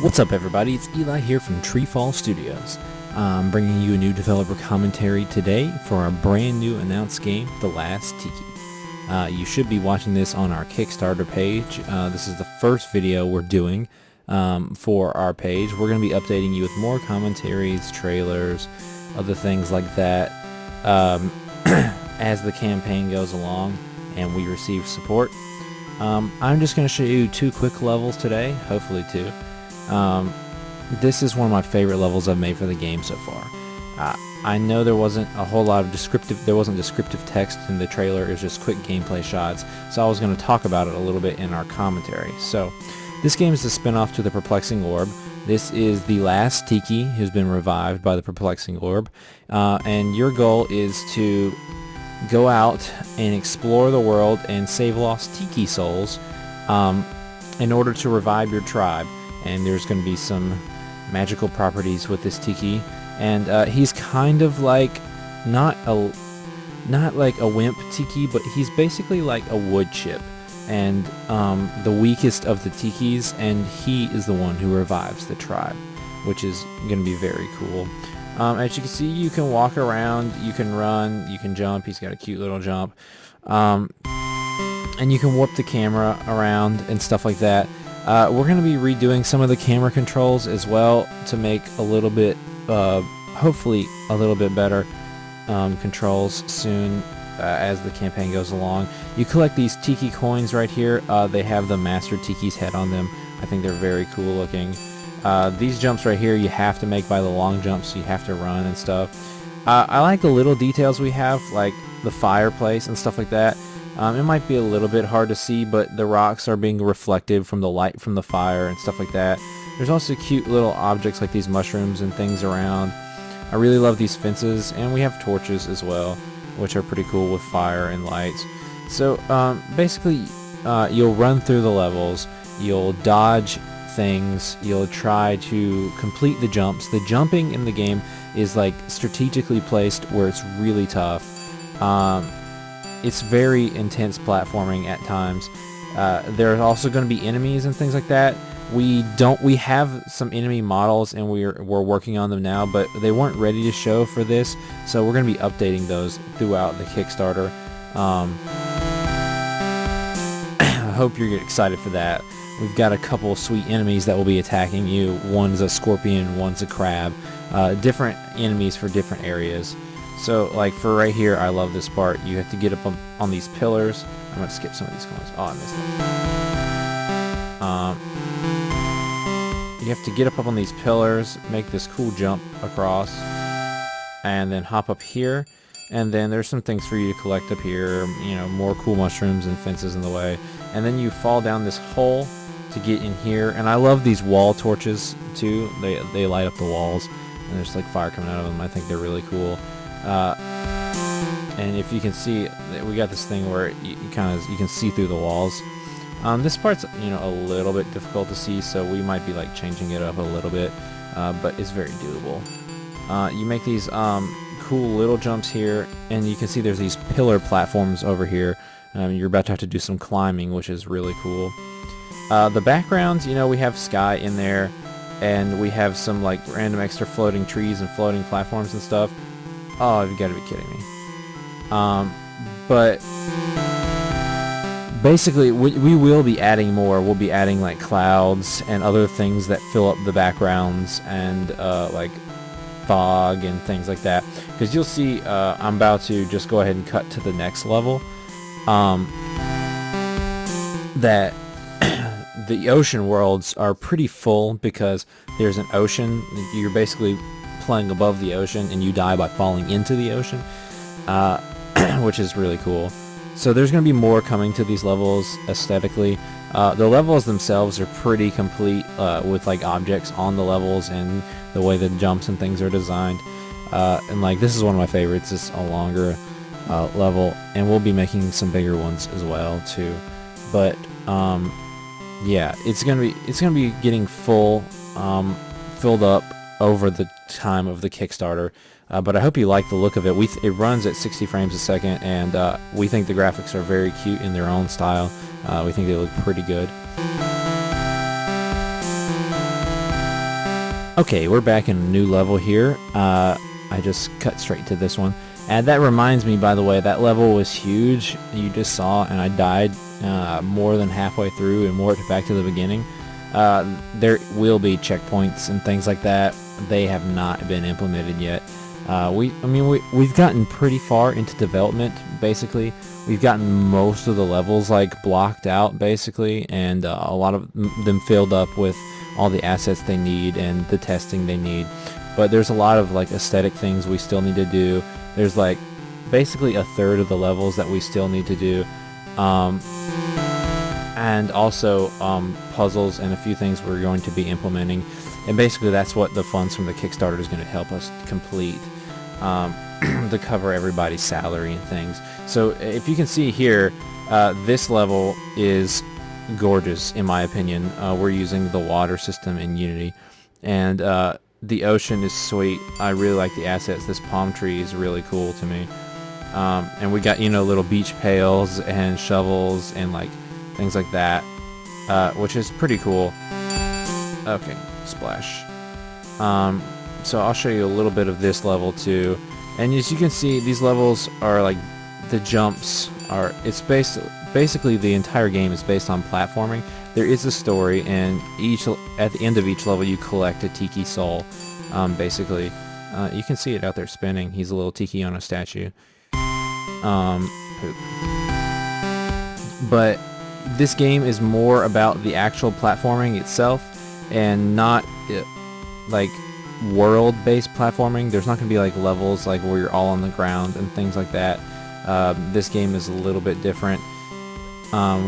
What's up, everybody? It's Eli here from TreeFall Studios. I'm bringing you a new developer commentary today for our brand new announced game, The Last Tiki. You should be watching this on our Kickstarter page. This is the first video we're doing for our page. We're going to be updating you with more commentaries, trailers, other things like that as the campaign goes along and we receive support. I'm just going to show you two quick levels today, hopefully two. This is one of my favorite levels I've made for the game so far. I know there wasn't a whole lot of descriptive text in the trailer. It was just quick gameplay shots, so I was going to talk about it a little bit in our commentary. So this game is a spin-off to the Perplexing Orb. This is the Last Tiki, who's been revived by the Perplexing Orb, and your goal is to go out and explore the world and save lost Tiki souls in order to revive your tribe. And there's going to be some magical properties with this Tiki, and he's kind of like not like a wimp Tiki, but he's basically like a wood chip, and the weakest of the Tikis, and he is the one who revives the tribe, which is going to be very cool. As you can see, you can walk around, you can run, you can jump. He's got a cute little jump, and you can warp the camera around and stuff like that. We're going to be redoing some of the camera controls as well to make a little bit, hopefully a little bit better controls soon as the campaign goes along. You collect these Tiki coins right here. They have the Master Tiki's head on them. I think they're very cool looking. These jumps right here you have to make by the long jumps, so you have to run and stuff. I like the little details we have, like the fireplace and stuff like that. It might be a little bit hard to see, but the rocks are being reflected from the light from the fire and stuff like that. There's also cute little objects like these mushrooms and things around. I really love these fences, and we have torches as well, which are pretty cool with fire and lights. So basically, you'll run through the levels, you'll dodge things, you'll try to complete the jumps. The jumping in the game is like strategically placed where it's really tough. It's very intense platforming at times. There are also going to be enemies and things like that. We have some enemy models, and we're working on them now, but they weren't ready to show for this, so we're going to be updating those throughout the Kickstarter. I hope you're excited for that. We've got a couple of sweet enemies that will be attacking you. One's a scorpion, one's a crab. Different enemies for different areas. So, like, for right here, I love this part. You have to get up on these pillars. I'm going to skip some of these coins. Oh, I missed them. You have to get up on these pillars, make this cool jump across, and then hop up here. And then there's some things for you to collect up here, you know, more cool mushrooms and fences in the way. And then you fall down this hole to get in here. And I love these wall torches, too. They light up the walls, and there's, like, fire coming out of them. I think they're really cool. And if you can see, we got this thing where you can see through the walls. This part's a little bit difficult to see, so we might be like changing it up a little bit, but it's very doable. You make these cool little jumps here, and you can see there's these pillar platforms over here. You're about to have to do some climbing, which is really cool. The backgrounds, we have sky in there, and we have some like random extra floating trees and floating platforms and stuff. Oh, you've got to be kidding me. But basically, we will be adding more. We'll be adding like clouds and other things that fill up the backgrounds, and like fog and things like that. Because you'll see, I'm about to just go ahead and cut to the next level. That the ocean worlds are pretty full because there's an ocean. You're basically playing above the ocean, and you die by falling into the ocean, which is really cool. So there's going to be more coming to these levels aesthetically. The levels themselves are pretty complete with like objects on the levels and the way the jumps and things are designed. And like this is one of my favorites. It's a longer level, and we'll be making some bigger ones as well too. But yeah, it's gonna be getting filled up over the time of the Kickstarter, but I hope you like the look of it. It runs at 60 frames a second, and we think the graphics are very cute in their own style. We think they look pretty good. Okay, we're back in a new level here. I just cut straight to this one. And that reminds me, by the way, that level was huge. You just saw, and I died more than halfway through and worked back to the beginning. There will be checkpoints and things like that. They have not been implemented yet. We've gotten pretty far into development, basically. We've gotten most of the levels like blocked out, basically, and a lot of them filled up with all the assets they need and the testing they need. But there's a lot of like aesthetic things we still need to do. There's like basically a third of the levels that we still need to do. And also puzzles and a few things we're going to be implementing. And basically that's what the funds from the Kickstarter is going to help us complete, to cover everybody's salary and things. So if you can see here, this level is gorgeous in my opinion. We're using the water system in Unity, and the ocean is sweet. I really like the assets. This palm tree is really cool to me. And we got, little beach pails and shovels and like things like that, which is pretty cool. Okay, splash. So I'll show you a little bit of this level too. And as you can see, these levels are like, the jumps are, it's basically the entire game is based on platforming. There is a story, and at the end of each level you collect a tiki soul. Basically, you can see it out there spinning. He's a little tiki on a statue. Poop. But this game is more about the actual platforming itself, and not like world-based platforming. There's not going to be like levels like where you're all on the ground and things like that. This game is a little bit different.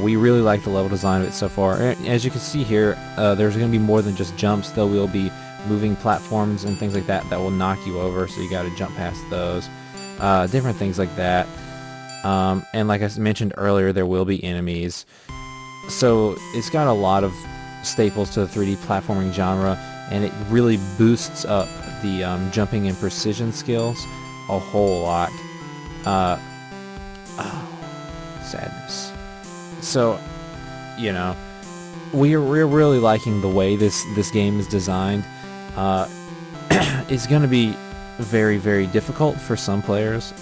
We really like the level design of it so far. As you can see here, there's going to be more than just jumps. There will be moving platforms and things like that will knock you over, so you got to jump past those. Different things like that. And like I mentioned earlier, there will be enemies. So it's got a lot of staples to the 3D platforming genre, and it really boosts up the jumping and precision skills a whole lot. Sadness. So, we're really liking the way this game is designed. It's going to be very, very difficult for some players,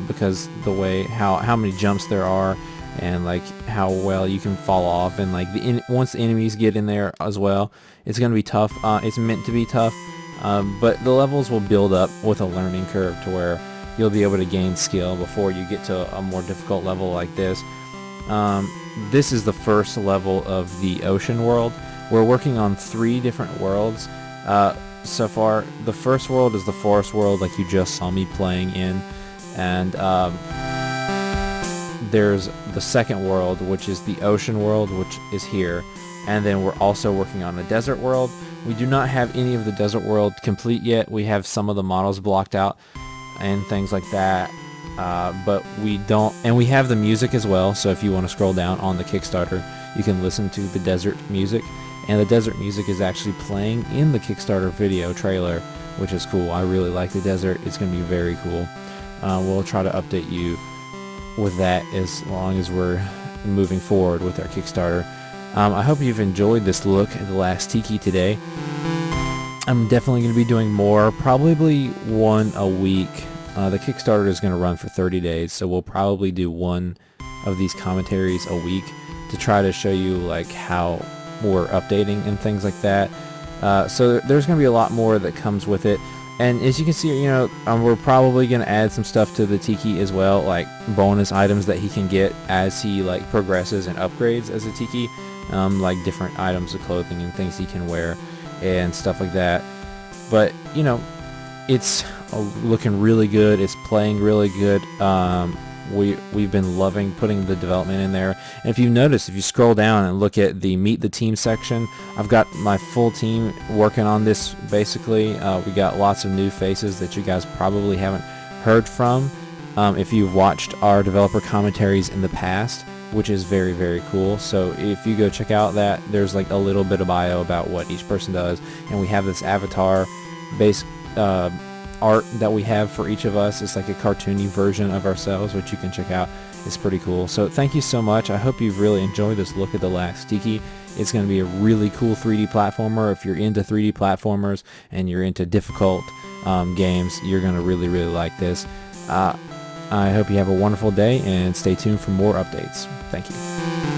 because the way how many jumps there are, and like how well you can fall off, and like once the enemies get in there as well, it's going to be tough. It's meant to be tough, but the levels will build up with a learning curve to where you'll be able to gain skill before you get to a more difficult level like this. This is the first level of the ocean world. We're working on 3 different worlds so far. The first world is the forest world, like you just saw me playing in, and there's the second world, which is the ocean world, which is here, and then we're also working on a desert world. We do not have any of the desert world complete yet. We have some of the models blocked out and things like that, but we don't, and we have the music as well. So if you want to scroll down on the Kickstarter, you can listen to the desert music, and the desert music is actually playing in the Kickstarter video trailer, which is cool. I really like the desert. It's going to be very cool. We'll try to update you with that as long as we're moving forward with our Kickstarter. I hope you've enjoyed this look at the Last Tiki today. I'm definitely going to be doing more, probably one a week. The Kickstarter is going to run for 30 days, so we'll probably do one of these commentaries a week to try to show you like how we're updating and things like that. So there's going to be a lot more that comes with it. And as you can see, we're probably going to add some stuff to the Tiki as well, like bonus items that he can get as he like progresses and upgrades as a Tiki, like different items of clothing and things he can wear and stuff like that. But it's looking really good. It's playing really good. We've been loving putting the development in there. And if you notice, if you scroll down and look at the Meet the Team section, I've got my full team working on this basically. We got lots of new faces that you guys probably haven't heard from if you've watched our developer commentaries in the past, which is very, very cool. So if you go check out that, there's like a little bit of bio about what each person does, and we have this avatar based art that we have for each of us. It's like a cartoony version of ourselves, which you can check out. is pretty cool. So thank you so much. I hope you've really enjoyed this look at the Last Tiki. It's going to be a really cool 3D platformer. If you're into 3D platformers and you're into difficult games, you're going to really like this. I hope you have a wonderful day and stay tuned for more updates. Thank you.